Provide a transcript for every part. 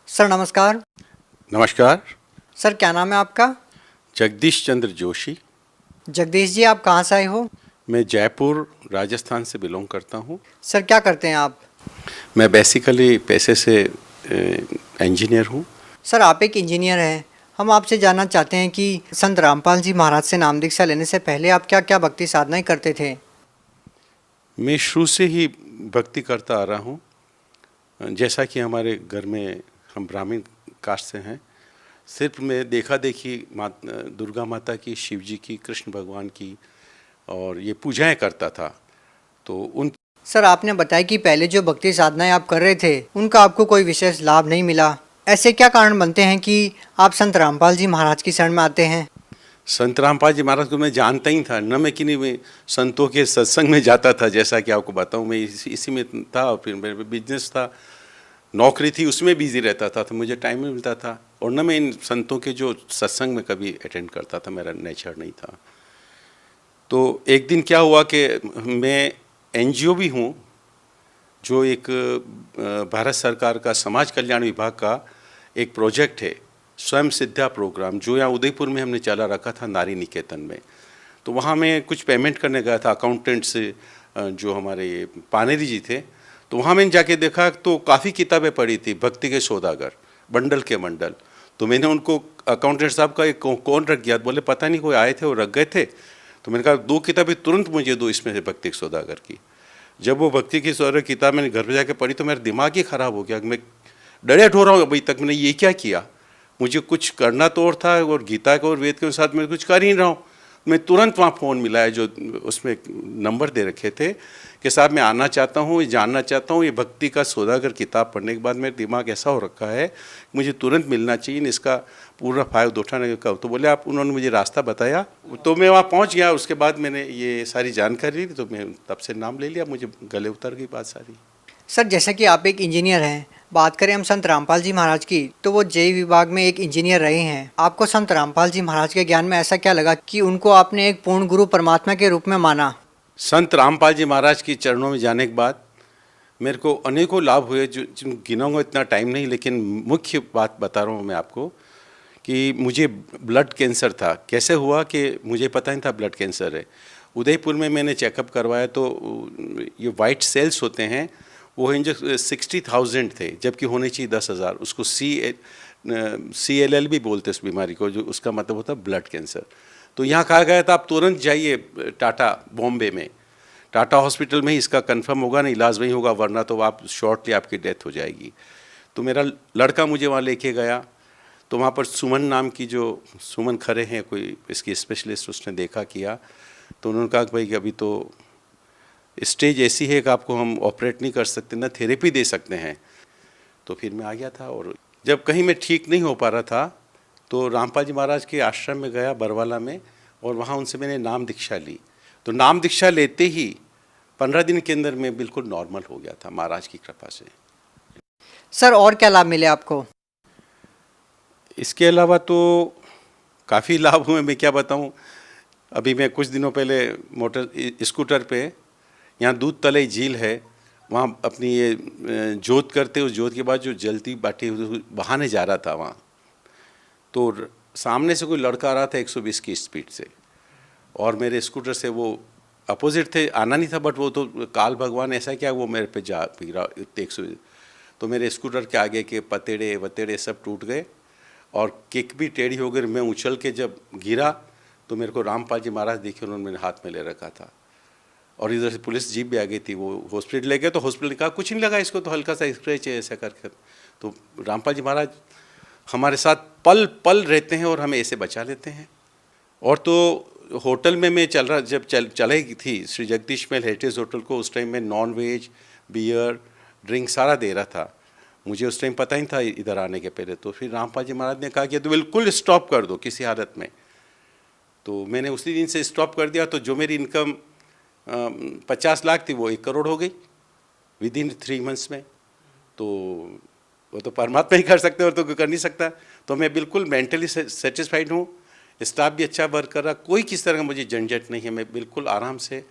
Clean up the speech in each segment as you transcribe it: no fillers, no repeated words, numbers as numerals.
Sir नमस्कार। नमस्कार। Sir क्या नाम है आपका? जगदीश चंद्र जोशी। जगदीश जी, आप कहाँ से आए हो? मैं जयपुर राजस्थान से बिलोंग करता हूँ। सर क्या करते हैं आप? मैं बेसिकली पैसे से इंजीनियर हूँ। सर आप एक इंजीनियर हैं। हम आपसे जानना चाहते हैं कि संत रामपाल जी महाराज से नाम दीक्षा लेने से पहले आप क्या क्या भक्ति साधनाएं करते थे? मैं शुरू से ही भक्ति करता आ रहा हूँ। जैसा कि हमारे घर में हम ब्राह्मण कास्ट से हैं, सिर्फ मैं देखा देखी दुर्गा माता की, शिव जी की, कृष्ण भगवान की और ये पूजाएं करता था। तो उन सर आपने बताया कि पहले जो भक्ति साधनाएं आप कर रहे थे उनका आपको कोई विशेष लाभ नहीं मिला। ऐसे क्या कारण बनते हैं कि आप संत रामपाल जी महाराज की शरण में आते हैं? संत रामपाल जी महाराज को मैं जानता ही था, न मैं कि नहीं मैं संतों के सत्संग में जाता था। जैसा कि आपको बताऊं, मैं इसी में था और फिर मेरे बिजनेस था, नौकरी थी, उसमें बिजी रहता था, तो मुझे टाइम नहीं मिलता था। और न मैं इन संतों के जो सत्संग में कभी अटेंड करता था, मेरा नेचर नहीं था। तो एक दिन क्या हुआ कि मैं एनजीओ भी हूँ, जो एक भारत सरकार का समाज कल्याण विभाग का एक प्रोजेक्ट है, स्वयं सिद्धा प्रोग्राम, जो यहाँ उदयपुर में हमने चला रखा था, नारी निकेतन में। तो वहाँ मैं कुछ पेमेंट करने गया था अकाउंटेंट से, जो हमारे ये पानेरी जी थे। तो वहाँ मैंने जाके देखा तो काफ़ी किताबें पढ़ी थी, भक्ति के सौदागर, बंडल के बंडल। तो मैंने उनको, अकाउंटेंट साहब का एक कौन रख गया, बोले पता नहीं कोई आए थे और रख गए थे। तो मैंने कहा 2 किताबें तुरंत मुझे दो इसमें से भक्ति के सौदागर की। जब वो भक्ति की सौदागर किताब मैंने घर पर जाके पढ़ी तो मेरा दिमाग ही ख़राब हो गया। मैं डरे ठो रहा हूँ अभी तक, मैंने ये क्या किया, मुझे कुछ करना तो और था, और गीता के और वेद के साथ मैं कुछ कर ही रहा हूँ। मैं तुरंत वहाँ फ़ोन मिलाया, जो उसमें नंबर दे रखे थे कि साहब मैं आना चाहता हूँ, ये जानना चाहता हूँ, ये भक्ति का सौदागर किताब पढ़ने के बाद मेरा दिमाग ऐसा हो रखा है, मुझे तुरंत मिलना चाहिए, इसका पूरा फ़ायदा उठाने का। तो बोले आप, उन्होंने मुझे रास्ता बताया, तो मैं वहाँ पहुँच गया। उसके बाद मैंने ये सारी जानकारी ली, तो मैं तब से नाम ले लिया, मुझे गले उतर गई बात सारी। सर जैसे कि आप एक इंजीनियर हैं, बात करें हम संत रामपाल जी महाराज की, तो वो जेई विभाग में एक इंजीनियर रहे हैं। आपको संत रामपाल जी महाराज के ज्ञान में ऐसा क्या लगा कि उनको आपने एक पूर्ण गुरु परमात्मा के रूप में माना? संत रामपाल जी महाराज की चरणों में जाने के बाद मेरे को अनेकों लाभ हुए, जो गिनाऊंगा इतना टाइम नहीं, लेकिन मुख्य बात बता रहा हूँ मैं आपको कि मुझे ब्लड कैंसर था। कैसे हुआ कि मुझे पता नहीं था ब्लड कैंसर है। उदयपुर में मैंने चेकअप करवाया तो ये वाइट सेल्स होते हैं, वो हैं जो 60,000 थे, जबकि होने चाहिए 10,000। उसको CLL भी बोलते उस बीमारी को, जो उसका मतलब होता है ब्लड कैंसर। तो यहाँ कहा गया था आप तुरंत जाइए टाटा, बॉम्बे में टाटा हॉस्पिटल में ही इसका कंफर्म होगा, नहीं इलाज वहीं होगा, वरना तो आप शॉर्टली आपकी डेथ हो जाएगी। तो मेरा लड़का मुझे वहाँ लेके गया। तो वहाँ पर सुमन नाम की, जो सुमन खरे हैं, कोई इसकी स्पेशलिस्ट, उसने देखा किया। तो उन्होंने कहा कि भाई अभी तो स्टेज ऐसी है कि आपको हम ऑपरेट नहीं कर सकते, ना थेरेपी दे सकते हैं। तो फिर मैं आ गया था, और जब कहीं मैं ठीक नहीं हो पा रहा था तो रामपाल जी महाराज के आश्रम में गया बरवाला में, और वहाँ उनसे मैंने नाम दीक्षा ली। तो नाम दीक्षा लेते ही 15 दिन के अंदर मैं बिल्कुल नॉर्मल हो गया था महाराज की कृपा से। सर और क्या लाभ मिले आपको? इसके अलावा तो काफ़ी लाभ हुए, मैं क्या बताऊं। अभी मैं कुछ दिनों पहले मोटर स्कूटर पे, यहाँ दूध तलई झील है, वहाँ अपनी ये जोत करते, उस जोत के बाद जो जलती बाटी बहाने जा रहा था वहाँ, तो सामने से कोई लड़का आ रहा था 120 की स्पीड से, और मेरे स्कूटर से वो अपोजिट थे, आना नहीं था, बट वो तो काल भगवान ऐसा क्या, वो मेरे पे जा गिरा 100। तो मेरे स्कूटर के आगे के पतेड़े वतेड़े सब टूट गए, और किक भी टेढ़ी हो गई। मैं उछल के जब गिरा तो मेरे को रामपाल जी महाराज देखे, उन्होंने मेरे हाथ में ले रखा था, और इधर से पुलिस जीप भी आ गई थी। वो हॉस्पिटल ले गए, तो हॉस्पिटल ने कहा कुछ नहीं लगा इसको, तो हल्का सा स्क्रैच है ऐसा करके। तो रामपाल जी महाराज हमारे साथ पल पल रहते हैं और हमें ऐसे बचा लेते हैं। और तो होटल में मैं जब चलाई थी श्री जगदीश महल हेरिटेज होटल को, उस टाइम में नॉन वेज, बियर, ड्रिंक सारा दे रहा था। मुझे उस टाइम पता ही था इधर आने के पहले। तो फिर रामपाल जी महाराज ने कहा कि तो बिल्कुल स्टॉप कर दो किसी हालत में। तो मैंने उसी दिन से स्टॉप कर दिया। तो जो मेरी इनकम 50 लाख थी, वो 1 करोड़ हो गई विदिन 3 मंथ्स में। तो वो तो परमात्मा ही कर सकते, और तो कोई कर नहीं सकता। तो मैं बिल्कुल मेंटली सेटिस्फाइड हूँ, स्टाफ भी अच्छा वर्क कर रहा, कोई किस तरह का मुझे झंझट नहीं है। मैं बिल्कुल आराम से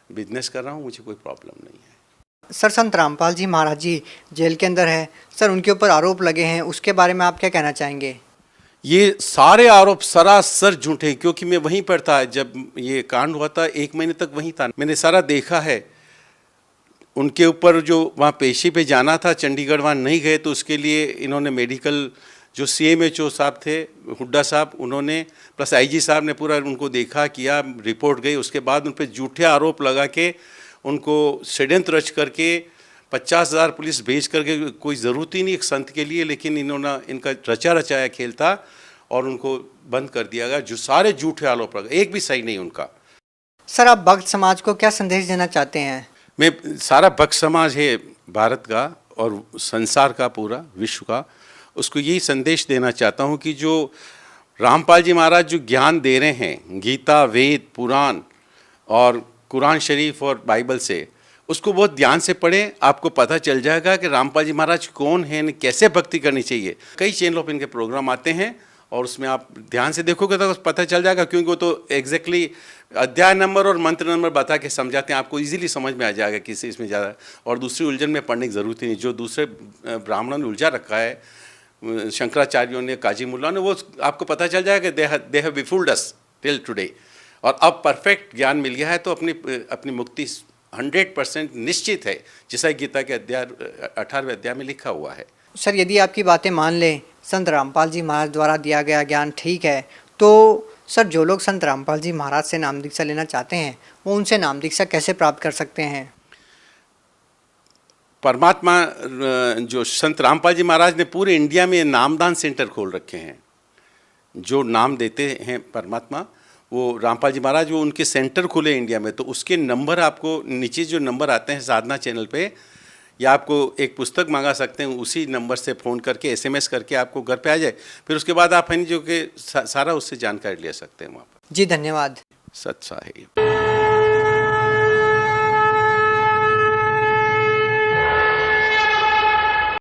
बिजनेस कर रहा हूँ, मुझे कोई प्रॉब्लम नहीं है। सर, संत रामपाल जी महाराज जी जेल के अंदर है सर, उनके ऊपर आरोप लगे हैं, उसके बारे में आप क्या कहना चाहेंगे? ये सारे आरोप सरासर झूठे हैं, क्योंकि मैं वहीं पर था जब ये कांड हुआ था, 1 महीने तक वहीं था, मैंने सारा देखा है। उनके ऊपर जो वहाँ पेशी पे जाना था चंडीगढ़, वहाँ नहीं गए, तो उसके लिए इन्होंने मेडिकल जो CMHO साहब थे, हुड्डा साहब, उन्होंने प्लस IG साहब ने पूरा उनको देखा किया, रिपोर्ट गई, उसके बाद उन पर झूठे आरोप लगा के उनको षड्यंत्र रच करके 50,000 पुलिस भेज करके, कोई ज़रूरत ही नहीं एक संत के लिए, लेकिन इन्होंने इनका रचा रचाया खेल था और उनको बंद कर दिया गया। जो सारे झूठे आरोप लगा, एक भी सही नहीं उनका। सर, आप भक्त समाज को क्या संदेश देना चाहते हैं? मैं सारा भक्त समाज है भारत का और संसार का, पूरा विश्व का, उसको यही संदेश देना चाहता हूँ कि जो रामपाल जी महाराज जो ज्ञान दे रहे हैं गीता, वेद, पुराण और कुरान शरीफ और बाइबल से, उसको बहुत ध्यान से पढ़ें, आपको पता चल जाएगा कि रामपाल जी महाराज कौन हैं, कैसे भक्ति करनी चाहिए। कई चैनलों पर इनके प्रोग्राम आते हैं और उसमें आप ध्यान से देखोगे तो पता चल जाएगा, क्योंकि वो तो एग्जैक्टली अध्याय नंबर और मंत्र नंबर बता के समझाते हैं, आपको इजीली समझ में आ जाएगा किसी इसमें ज़्यादा और दूसरी उलझन में पढ़ने की ज़रूरत ही नहीं। जो दूसरे ब्राह्मणों ने उलझा रखा है, शंकराचार्यों ने, काजी मुल्ला ने, वो आपको पता चल जाएगा कि they have befooled us till today, और अब परफेक्ट ज्ञान मिल गया है, तो अपनी मुक्ति 100% निश्चित है, जैसा गीता के अध्याय 18वें अध्याय में लिखा हुआ है। सर, यदि आपकी बातें मान लें, संत रामपाल जी महाराज द्वारा दिया गया ज्ञान ठीक है, तो सर जो लोग संत रामपाल जी महाराज से नाम दीक्षा लेना चाहते हैं, वो उनसे नाम दीक्षा कैसे प्राप्त कर सकते हैं? परमात्मा जो संत रामपाल जी महाराज ने पूरे इंडिया में नामदान सेंटर खोल रखे हैं। जो नाम देते हैं परमात्मा, वो रामपाल जी महाराज, वो उनके सेंटर खुले इंडिया में, तो उसके नंबर आपको नीचे जो नंबर आते हैं साधना चैनल पे, या आपको एक पुस्तक मंगा सकते हैं, उसी नंबर से फ़ोन करके SMS करके आपको घर पे आ जाए, फिर उसके बाद आप जो कि सारा उससे जानकारी ले सकते हैं वहाँ पर। जी, धन्यवाद। सत्सा है।